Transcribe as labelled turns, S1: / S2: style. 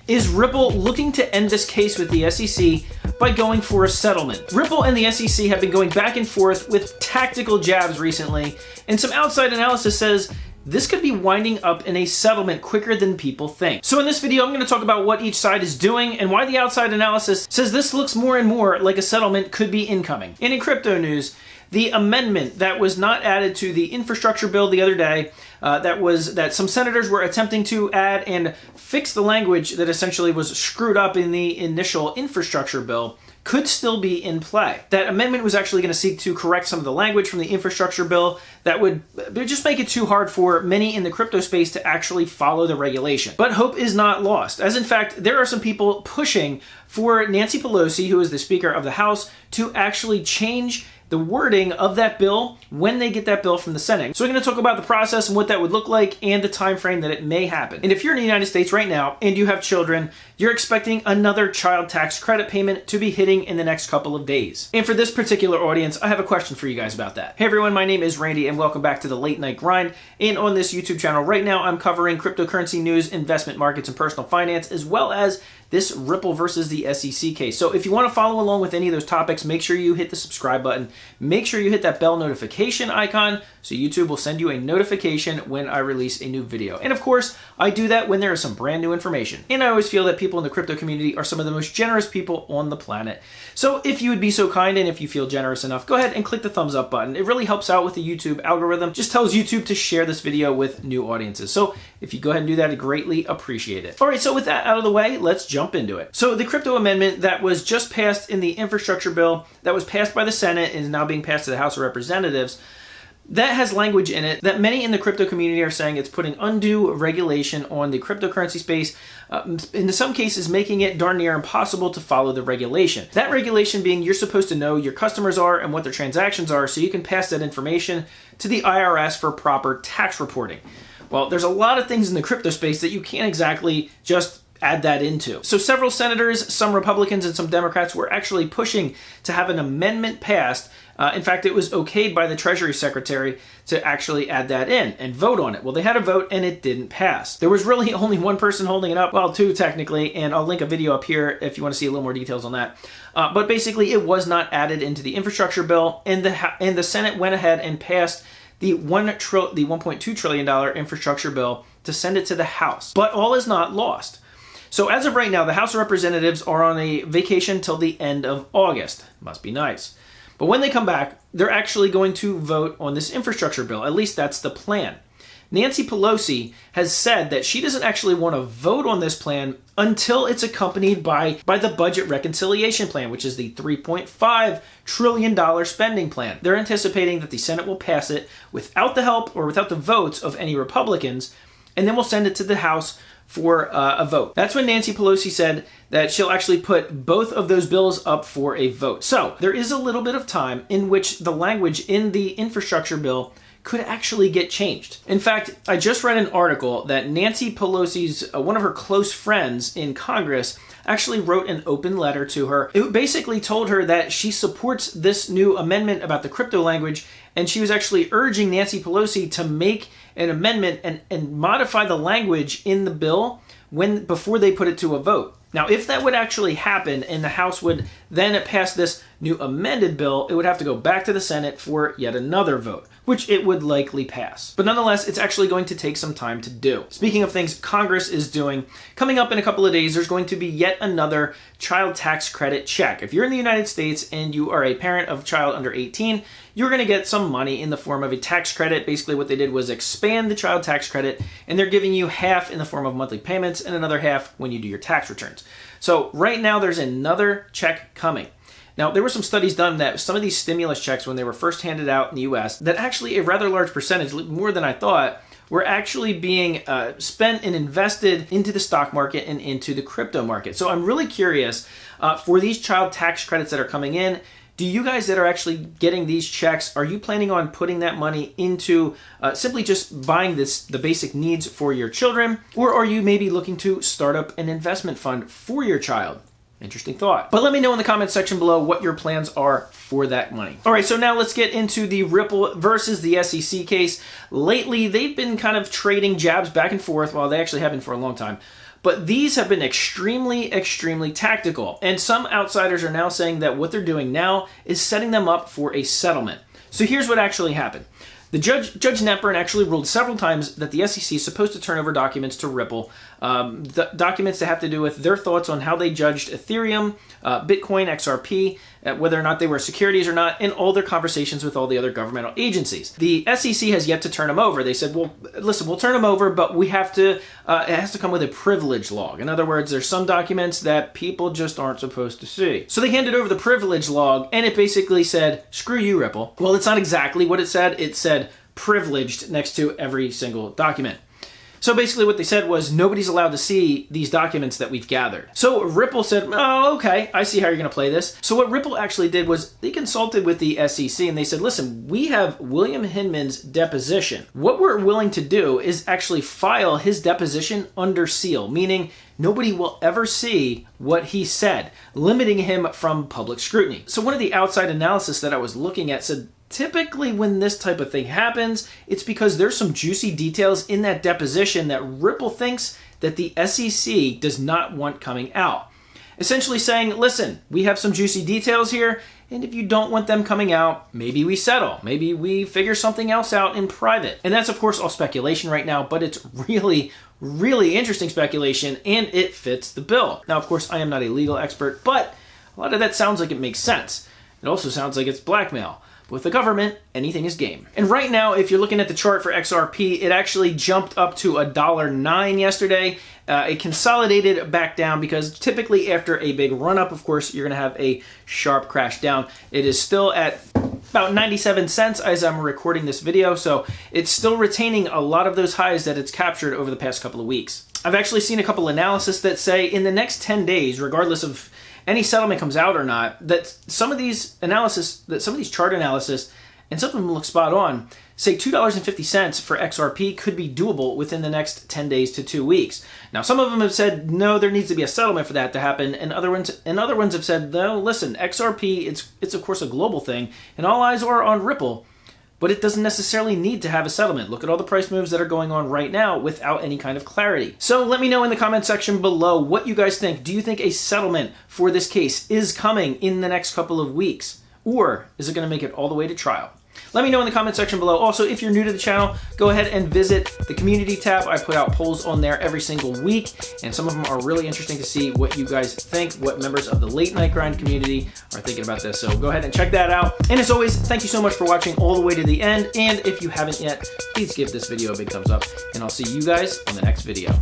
S1: Is Ripple looking to end this case with the SEC by going for a settlement? Ripple and the SEC have been going back and forth with tactical jabs recently, and some outside analysis says this could be winding up in a settlement quicker than people think. So in this video, I'm going to talk about what each side is doing and why the outside analysis says this looks more and more like a settlement could be incoming. And in crypto news, the amendment that was not added to the infrastructure bill the other day, that some senators were attempting to add and fix the language that essentially was screwed up in the initial infrastructure bill, could still be in play. That amendment was actually going to seek to correct some of the language from the infrastructure bill that would just make it too hard for many in the crypto space to actually follow the regulation. But hope is not lost, as in fact, there are some people pushing for Nancy Pelosi, who is the Speaker of the House, to actually change the wording of that bill when they get that bill from the Senate. So we're going to talk about the process and what that would look like and the time frame that it may happen. And if you're in the United States right now and you have children, you're expecting another child tax credit payment to be hitting in the next couple of days. And for this particular audience, I have a question for you guys about that. Hey everyone, my name is Randy and welcome back to the Late Night Grind. And on this YouTube channel right now, I'm covering cryptocurrency news, investment markets, and personal finance, as well as this Ripple versus the SEC case. So if you want to follow along with any of those topics, make sure you hit the subscribe button. Make sure you hit that bell notification icon so YouTube will send you a notification when I release a new video. And of course, I do that when there is some brand new information. And I always feel that people in the crypto community are some of the most generous people on the planet. So if you would be so kind and if you feel generous enough, go ahead and click the thumbs up button. It really helps out with the YouTube algorithm. Just tells YouTube to share this video with new audiences. So if you go ahead and do that, I greatly appreciate it. All right, so with that out of the way, let's jump into it. So the crypto amendment that was just passed in the infrastructure bill that was passed by the Senate and is now being passed to the House of Representatives, that has language in it that many in the crypto community are saying it's putting undue regulation on the cryptocurrency space, in some cases making it darn near impossible to follow the regulation. That regulation being you're supposed to know your customers are and what their transactions are so you can pass that information to the IRS for proper tax reporting. Well, there's a lot of things in the crypto space that you can't exactly just add that into. So several senators, some Republicans, and some Democrats were actually pushing to have an amendment passed. In fact, it was okayed by the Treasury Secretary to actually add that in and vote on it. Well, they had a vote and it didn't pass. There was really only one person holding it up, well, two technically, and I'll link a video up here if you want to see a little more details on that. But basically, it was not added into the infrastructure bill, and the Senate went ahead and passed the $1.2 trillion infrastructure bill to send it to the House. But all is not lost. So as of right now, the House of Representatives are on a vacation till the end of August. Must be nice. But when they come back, they're actually going to vote on this infrastructure bill. At least that's the plan. Nancy Pelosi has said that she doesn't actually want to vote on this plan until it's accompanied by the budget reconciliation plan, which is the $3.5 trillion spending plan. They're anticipating that the Senate will pass it without the help or without the votes of any Republicans, and then we'll send it to the House for a vote. That's when Nancy Pelosi said that she'll actually put both of those bills up for a vote. So there is a little bit of time in which the language in the infrastructure bill could actually get changed. In fact, I just read an article that Nancy Pelosi's, one of her close friends in Congress, actually wrote an open letter to her. It basically told her that she supports this new amendment about the crypto language, and she was actually urging Nancy Pelosi to make an amendment and modify the language in the bill before they put it to a vote. Now, if that would actually happen and the House would then pass this new amended bill, it would have to go back to the Senate for yet another vote, which it would likely pass. But nonetheless, it's actually going to take some time to do. Speaking of things Congress is doing, coming up in a couple of days, there's going to be yet another child tax credit check. If you're in the United States and you are a parent of a child under 18, you're going to get some money in the form of a tax credit. Basically, what they did was expand the child tax credit, and they're giving you half in the form of monthly payments and another half when you do your tax returns. So right now, there's another check coming. Now, there were some studies done that some of these stimulus checks, when they were first handed out in the US, that actually a rather large percentage, more than I thought, were actually being spent and invested into the stock market and into the crypto market. So I'm really curious for these child tax credits that are coming in. Do you guys that are actually getting these checks, are you planning on putting that money into simply just buying the basic needs for your children? Or are you maybe looking to start up an investment fund for your child? Interesting thought. But let me know in the comments section below what your plans are for that money. All right, so now let's get into the Ripple versus the SEC case. Lately, they've been kind of trading jabs back and forth. Well, they actually have been for a long time. But these have been extremely, extremely tactical. And some outsiders are now saying that what they're doing now is setting them up for a settlement. So here's what actually happened. The Judge Neprin actually ruled several times that the SEC is supposed to turn over documents to Ripple, documents that have to do with their thoughts on how they judged Ethereum, Bitcoin, XRP, whether or not they were securities or not, and all their conversations with all the other governmental agencies. The SEC has yet to turn them over. They said, well, listen, we'll turn them over, but we have to, it has to come with a privilege log. In other words, there's some documents that people just aren't supposed to see. So they handed over the privilege log, and it basically said, screw you, Ripple. Well, it's not exactly what it said. It said privileged next to every single document. So basically what they said was nobody's allowed to see these documents that we've gathered. So Ripple said, oh, okay, I see how you're going to play this. So what Ripple actually did was they consulted with the SEC and they said, listen, we have William Hinman's deposition. What we're willing to do is actually file his deposition under seal, meaning nobody will ever see what he said, limiting him from public scrutiny. So one of the outside analysis that I was looking at said, typically when this type of thing happens, it's because there's some juicy details in that deposition that Ripple thinks that the SEC does not want coming out. Essentially saying, listen, we have some juicy details here, and if you don't want them coming out, maybe we settle. Maybe we figure something else out in private. And that's, of course, all speculation right now, but it's really, really interesting speculation, and it fits the bill. Now, of course, I am not a legal expert, but a lot of that sounds like it makes sense. It also sounds like it's blackmail. With the government, anything is game. And right now, if you're looking at the chart for XRP, it actually jumped up to $1.09 yesterday. It consolidated back down because typically after a big run up, of course, you're going to have a sharp crash down. It is still at about 97 cents as I'm recording this video, so it's still retaining a lot of those highs that it's captured over the past couple of weeks. I've actually seen a couple analysis that say in the next 10 days, regardless of any settlement comes out or not, that some of these chart analysis, and some of them look spot on, say $2.50 for XRP could be doable within the next 10 days to 2 weeks. Now, some of them have said, no, there needs to be a settlement for that to happen, and other ones have said, no, listen, XRP, it's of course a global thing, and all eyes are on Ripple, but it doesn't necessarily need to have a settlement. Look at all the price moves that are going on right now without any kind of clarity. So let me know in the comment section below what you guys think. Do you think a settlement for this case is coming in the next couple of weeks? Or is it going to make it all the way to trial? Let me know in the comment section below. Also, if you're new to the channel, go ahead and visit the community tab. I put out polls on there every single week, and some of them are really interesting to see what you guys think, what members of the late night grind community are thinking about this. So go ahead and check that out. And as always, thank you so much for watching all the way to the end. And if you haven't yet, please give this video a big thumbs up, and I'll see you guys on the next video.